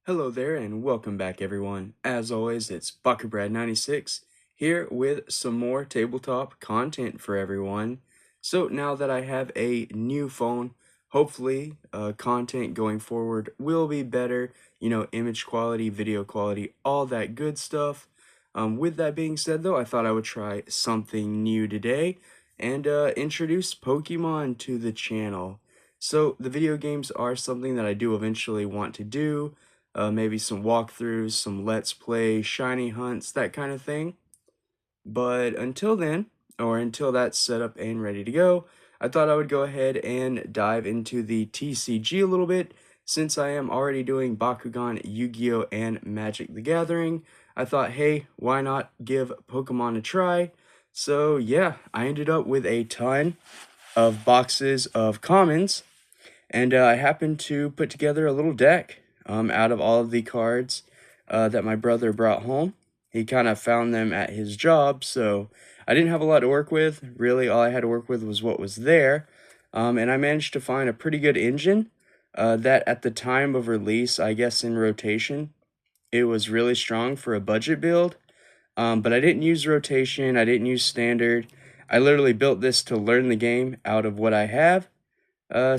Hello there and welcome back everyone. As always, it's BuckerBrad96 here with some more tabletop content for everyone. So now that I have a new phone, hopefully content going forward will be better, image quality, video quality, all that good stuff. With that being said though, I thought I would try something new today and introduce Pokemon to the channel. So the video games are something that I do eventually want to do, maybe some walkthroughs, some let's play, shiny hunts, that kind of thing. But until then, or until that's set up and ready to go, I thought I would go ahead and dive into the TCG a little bit. Since I am already doing Bakugan, Yu-Gi-Oh! And Magic the Gathering, I thought, hey, why not give Pokemon a try? So yeah, I ended up with a ton of boxes of commons, and I happened to put together a little deck out of all of the cards that my brother brought home. He kind of found them at his job, so I didn't have a lot to work with. Really, all I had to work with was what was there. And I managed to find a pretty good engine that at the time of release, I guess in rotation, it was really strong for a budget build. But I didn't use rotation, I didn't use standard. I literally built this to learn the game out of what I have.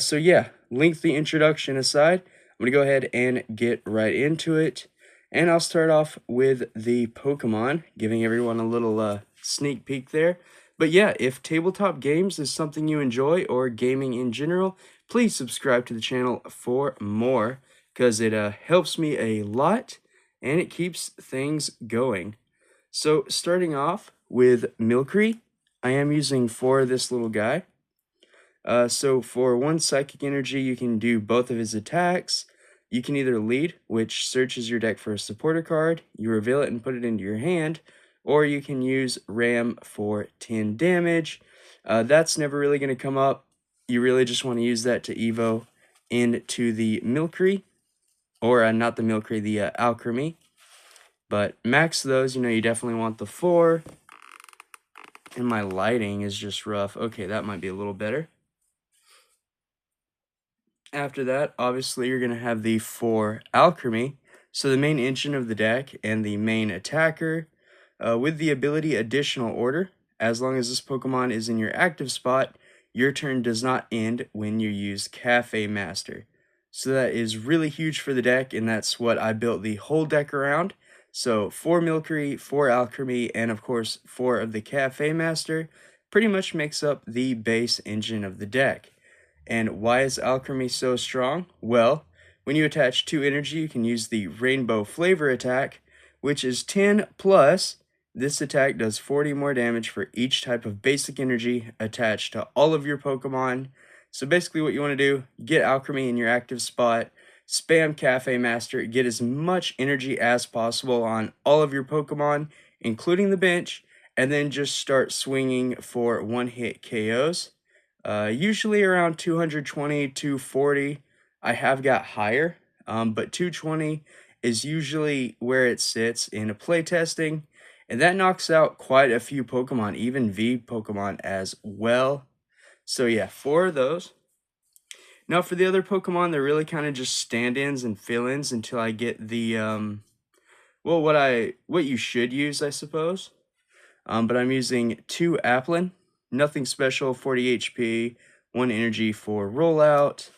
So yeah, lengthy introduction aside, I'm going to go ahead and get right into it. And I'll start off with the Pokemon, giving everyone a little sneak peek there. But yeah, if tabletop games is something you enjoy, or gaming in general, please subscribe to the channel for more, because it helps me a lot, and it keeps things going. So starting off with Milcery, I am using 4 of this little guy. So for 1 psychic energy, you can do both of his attacks. You can either lead, which searches your deck for a supporter card, you reveal it and put it into your hand, or you can use ram for 10 damage. That's never really going to come up. You really just want to use that to evo into the Milcery, or not the Milcery, the Alchemy. But max those, you definitely want the 4. And my lighting is just rough. Okay, that might be a little better. After that, obviously, you're going to have the 4 Alchemy, so the main engine of the deck and the main attacker, with the ability Additional Order. As long as this Pokemon is in your active spot, your turn does not end when you use CAFÉ Master. So that is really huge for the deck, and that's what I built the whole deck around. So 4 Milcery, 4 Alchemy, and of course 4 of the CAFÉ Master pretty much makes up the base engine of the deck. And why is Alchemy so strong? Well, when you attach 2 energy, you can use the Rainbow Flavor attack, which is 10 plus. This attack does 40 more damage for each type of basic energy attached to all of your Pokemon. So basically what you want to do, get Alchemy in your active spot, spam CAFÉ Master, get as much energy as possible on all of your Pokemon, including the bench, and then just start swinging for one-hit KOs. Usually around 220, 240. I have got higher, but 220 is usually where it sits in a playtesting, and that knocks out quite a few Pokemon, even V Pokemon as well. So yeah, 4 of those. Now for the other Pokemon, they're really kind of just stand-ins and fill-ins until I get the, well, what you should use, I suppose. But I'm using 2 Applin, nothing special, 40 HP, 1 energy for rollout,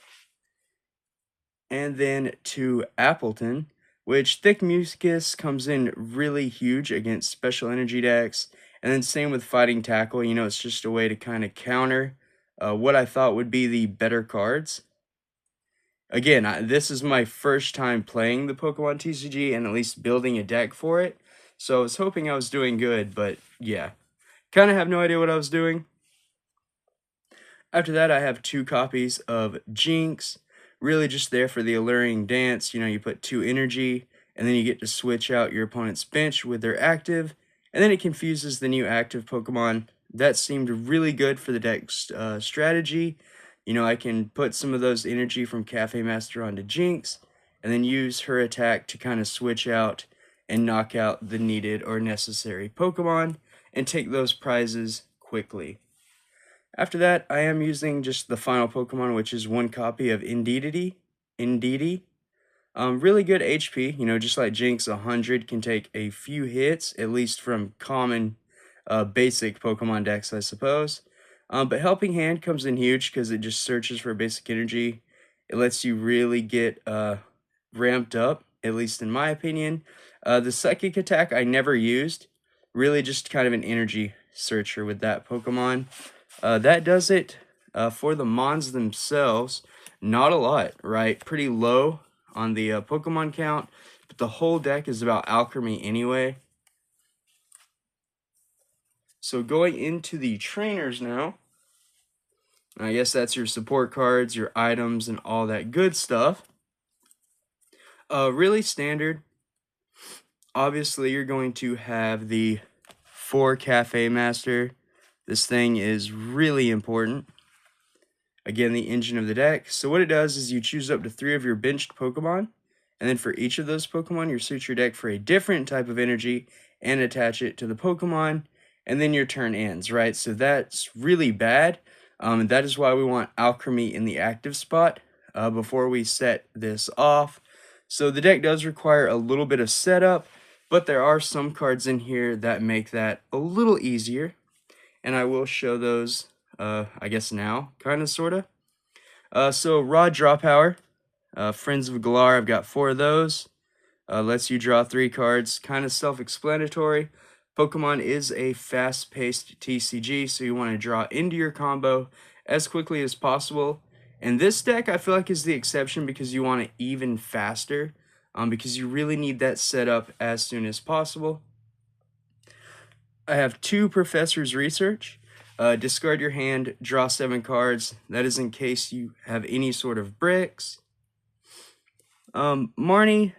and then 2 Appleton, which Thick Mucus comes in really huge against special energy decks, and then same with Fighting Tackle. It's just a way to kind of counter what I thought would be the better cards. Again, this is my first time playing the Pokemon TCG and at least building a deck for it, so I was hoping I was doing good, but yeah. Kind of have no idea what I was doing. After that, I have 2 copies of Jinx, really just there for the alluring dance. You put 2 energy, and then you get to switch out your opponent's bench with their active, and then it confuses the new active Pokemon. That seemed really good for the deck's strategy. I can put some of those energy from CAFÉ Master onto Jinx, and then use her attack to kind of switch out and knock out the needed or necessary Pokemon, and take those prizes quickly. After that, I am using just the final Pokemon, which is 1 copy of Indeedee. Really good HP, just like Jinx, 100 can take a few hits, at least from common, basic Pokemon decks, I suppose. But Helping Hand comes in huge because it just searches for basic energy. It lets you really get ramped up, at least in my opinion. The Psychic Attack I never used, really just kind of an energy searcher with that Pokemon. That does it for the Mons themselves. Not a lot, right? Pretty low on the Pokemon count, but the whole deck is about alchemy anyway. So going into the trainers now, I guess that's your support cards, your items, and all that good stuff. Really standard. Obviously, you're going to have the 4 CAFÉ Master. This thing is really important. Again, the engine of the deck. So what it does is you choose up to 3 of your benched Pokemon, and then for each of those Pokemon, you search your deck for a different type of energy and attach it to the Pokemon, and then your turn ends, right? So that's really bad, and that is why we want Alchemy in the active spot before we set this off. So the deck does require a little bit of setup, but there are some cards in here that make that a little easier, and I will show those I guess now, kind of, sort of. So Raw Draw Power, Friends of Galar, I've got 4 of those. Lets you draw 3 cards, kind of self-explanatory. Pokemon is a fast-paced TCG, so you want to draw into your combo as quickly as possible. And this deck, I feel like, is the exception because you want it even faster, because you really need that set up as soon as possible. I have 2 Professor's Research. Discard your hand, draw 7 cards. That is in case you have any sort of bricks. Marnie,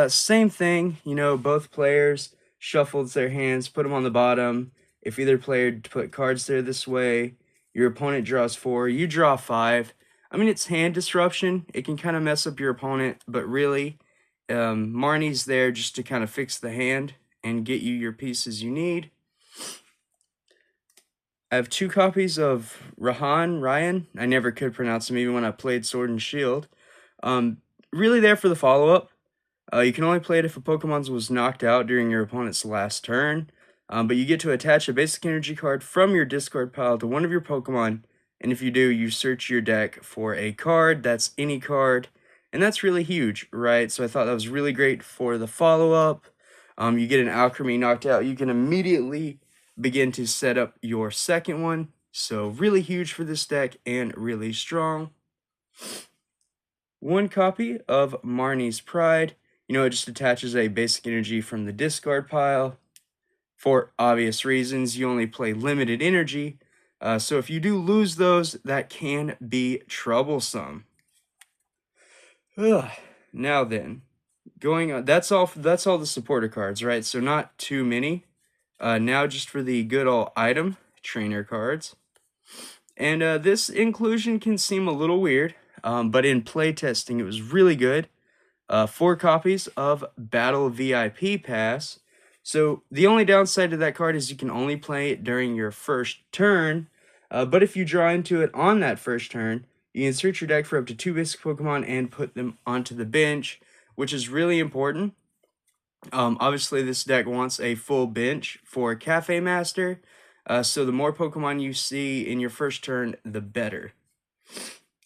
same thing. Both players shuffled their hands, put them on the bottom. If either player put cards there this way, your opponent draws 4, you draw 5. I mean, it's hand disruption. It can kind of mess up your opponent, but really, Marnie's there just to kind of fix the hand and get you your pieces you need. I have 2 copies of Ryan. I never could pronounce him even when I played Sword and Shield. Really there for the follow-up. You can only play it if a Pokemon was knocked out during your opponent's last turn. But you get to attach a basic energy card from your discard pile to one of your Pokemon. And if you do, you search your deck for a card. That's any card. And that's really huge, right? So I thought that was really great for the follow-up. You get an Alchemy knocked out. You can immediately begin to set up your second one. So really huge for this deck and really strong. 1 copy of Marnie's Pride. It just attaches a basic energy from the discard pile. For obvious reasons, you only play limited energy. So if you do lose those, that can be troublesome. Now then, going on, that's all the supporter cards, right? So not too many. Now just for the good old item trainer cards. And this inclusion can seem a little weird, but in playtesting it was really good. 4 copies of Battle VIP Pass. So the only downside to that card is you can only play it during your first turn. But if you draw into it on that first turn, you can search your deck for up to 2 basic Pokemon and put them onto the bench, which is really important. Obviously, this deck wants a full bench for CAFÉ Master, so the more Pokemon you see in your first turn, the better.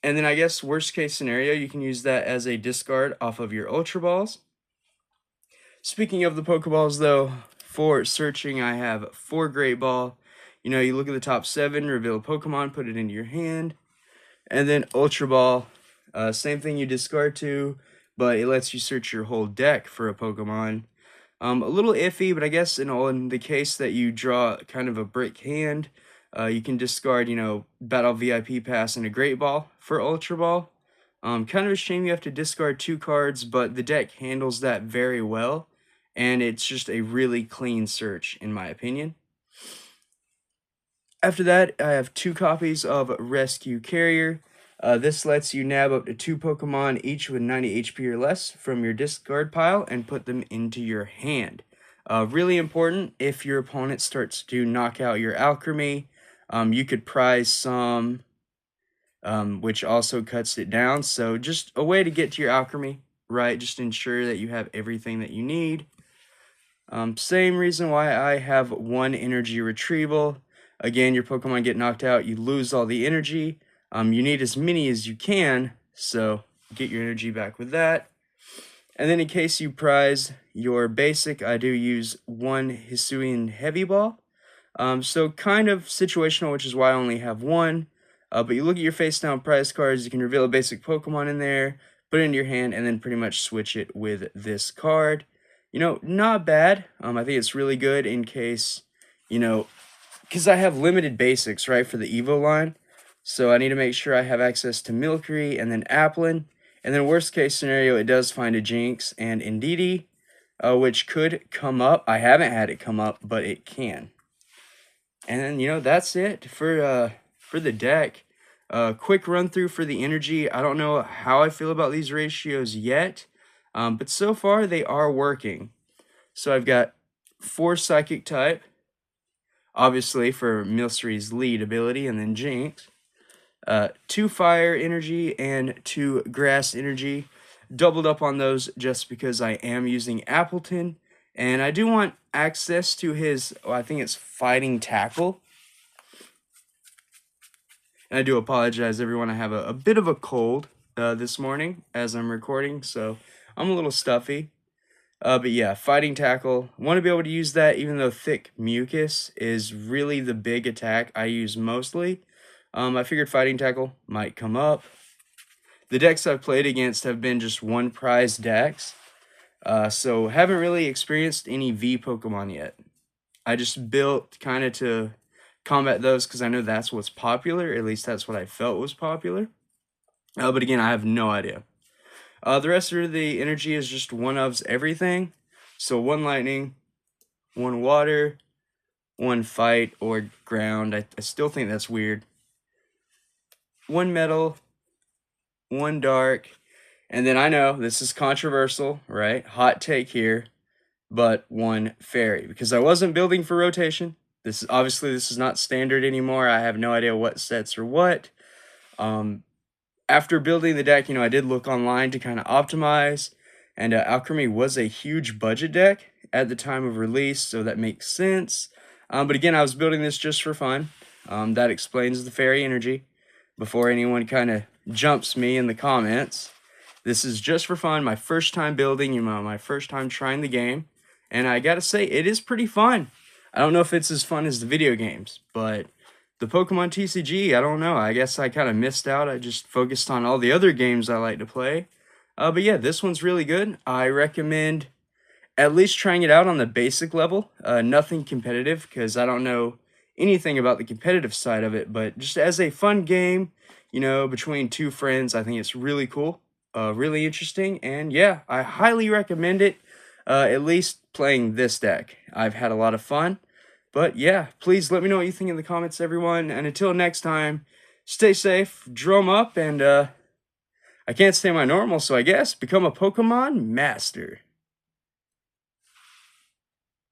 And then I guess worst case scenario, you can use that as a discard off of your Ultra Balls. Speaking of the Pokeballs though, for searching I have 4 Great Ball. You look at the top 7, reveal a Pokemon, put it into your hand. And then Ultra Ball, same thing, you discard 2, but it lets you search your whole deck for a Pokemon. A little iffy, but I guess in the case that you draw kind of a brick hand, you can discard, Battle VIP Pass and a Great Ball for Ultra Ball. Kind of a shame you have to discard 2 cards, but the deck handles that very well, and it's just a really clean search, in my opinion. After that, I have 2 copies of Rescue Carrier. This lets you nab up to 2 Pokemon, each with 90 HP or less, from your discard pile and put them into your hand. Really important if your opponent starts to knock out your Alchemy. You could prize some, which also cuts it down. So just a way to get to your Alchemy. right? Just ensure that you have everything that you need. Same reason why I have 1 energy retrieval. Again, your Pokemon get knocked out, you lose all the energy. You need as many as you can, so get your energy back with that. And then in case you prize your basic, I do use 1 Hisuian Heavy Ball. So kind of situational, which is why I only have 1. But you look at your face down prize cards, you can reveal a basic Pokemon in there, put it into your hand, and then pretty much switch it with this card. You know, not bad. I think it's really good in case, you know, because I have limited basics, right, for the Evo line. So I need to make sure I have access to Milcery and then Applin. And then worst case scenario, it does find a Jinx and Indeedee, which could come up. I haven't had it come up, but it can. And then, you know, that's it for the deck. Quick run through for the energy. I don't know how I feel about these ratios yet, but so far they are working. So I've got 4 Psychic type, obviously for Milcery's lead ability, and then Jinx. 2 Fire energy and 2 Grass energy. Doubled up on those just because I am using Appleton. And I do want access to his, I think it's Fighting Tackle. And I do apologize, everyone. I have a bit of a cold this morning as I'm recording, so I'm a little stuffy. But yeah, Fighting Tackle. Want to be able to use that, even though Thick Mucus is really the big attack I use mostly. I figured Fighting Tackle might come up. The decks I've played against have been just 1 prize decks. So haven't really experienced any V Pokemon yet. I just built kind of to combat those because I know that's what's popular. At least that's what I felt was popular. But again, I have no idea. The rest of the energy is just 1 ofs everything. So 1 lightning, 1 water, 1 fight or ground. I still think that's weird. 1 metal, 1 dark, and then I know this is controversial, right? Hot take here, but 1 fairy, because I wasn't building for rotation. This is not standard anymore. I have no idea what sets or what. After building the deck, you know, I did look online to kind of optimize, and Alchemy was a huge budget deck at the time of release, so that makes sense. But again, I was building this just for fun. That explains the fairy energy. Before anyone kind of jumps me in the comments, this is just for fun. My first time building, you know, my first time trying the game, and I gotta say, it is pretty fun. I don't know if it's as fun as the video games, but the Pokemon TCG, I don't know. I guess I kind of missed out. I just focused on all the other games I like to play. But yeah, this one's really good. I recommend at least trying it out on the basic level. Nothing competitive, because I don't know anything about the competitive side of it. But just as a fun game, you know, between 2 friends, I think it's really cool. Really interesting. And yeah, I highly recommend it. At least playing this deck. I've had a lot of fun. But yeah, please let me know what you think in the comments, everyone. And until next time, stay safe, drum up, and I can't stay my normal, so I guess become a Pokemon master.